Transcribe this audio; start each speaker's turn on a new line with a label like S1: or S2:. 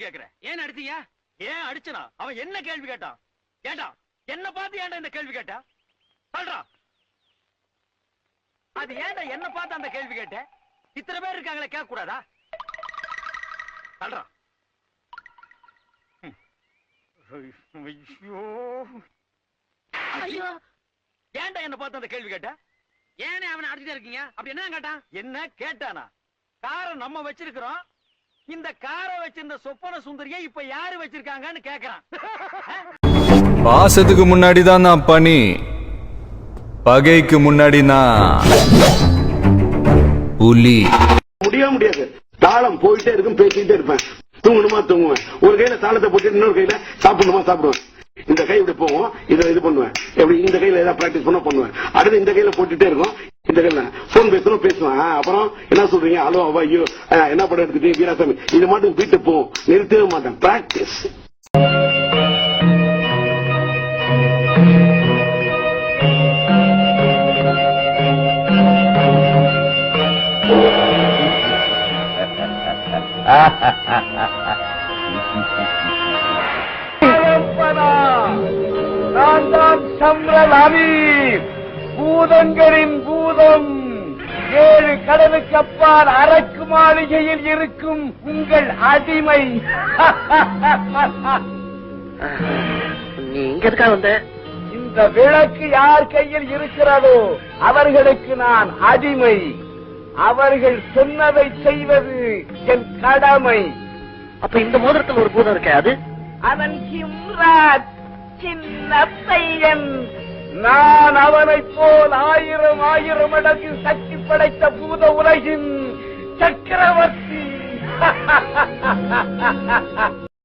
S1: கேக்குற? ஏன் அடிச்சீங்க? ஏன் அடிச்சனா? அவன் என்ன கேள்வி கேட்டான்? ஏண்டா என்ன பார்த்து ஏன்டா இந்த கேள்வி கேட்டா? சொல்றா. அது ஏன்டா என்ன பார்த்து அந்த கேள்வி கேட்ட? இத்தனை பேர் இருக்காங்களே, கேட்க கூடாதா? சொல்றா. ஐயோ ஐயோ, ஏன்டா என்ன பார்த்து அந்த கேள்வி கேட்ட? ஏனே அவனை அடிச்சுட்டே இருக்கீங்க? அப்படி என்ன கேட்டான்? என்ன கேட்டானா? காரை நம்ம வச்சிருக்கிறோம், இந்த காரை வச்சிருந்த சொப்பன சுந்தரியை இப்ப யாரு வச்சிருக்காங்கன்னு கேக்குறான்.
S2: பாசத்துக்கு முன்னாடி தான் நான் பனி, பகைக்கு முன்னாடி நான் புலி.
S3: முடியாது. தாளம் போயிட்டே இருக்கும், பேசிட்டே இருப்பேன். தூங்கணுமா தூங்குவேன், ஒரு கையில தாளத்தை போட்டு இன்னொரு கையில சாப்பிடணுமா சாப்பிடுவேன். இந்த கை இப்படி போவோம், இதை இது பண்ணுவேன். எப்படி இந்த கையில ஏதாவது பிராக்டிஸ் பண்ண பண்ணுவேன். அடுத்து இந்த கையில போட்டுட்டே இருக்கும், இந்த கையில போன் பேசணும் பேசுவேன். அப்புறம் என்ன சொல்றீங்க, ஹலோ அவா ஐயோ என்ன படம் எடுத்துட்டீங்க வீராசாமி, இது மட்டும் வீட்டு போவோம், நிறுத்தவே மாட்டேன். பிராக்டிஸ்.
S4: நான் தான் சம்ரல் அமீர், பூதங்களின் பூதம். 7 கடலுக்கு அப்பால் அரக்கு மாளிகையில் இருக்கும் உங்கள் அடிமை.
S5: நீ இங்க இருக்கா வந்த?
S4: இந்த விளக்கு யார் கையில் இருக்கிறதோ அவர்களுக்கு நான் அடிமை. அவர்கள் சொன்னதை செய்வது என் கடமை.
S5: அப்ப இந்த மோதிரத்தில் ஒரு பூதம் இருக்க, அது
S4: அவன் ஹிம்ராஜ், சின்ன பையன். நான் அவனைப் போல் 1000 மடங்கு சக்தி படைத்த பூத உலகின் சக்கரவர்த்தி.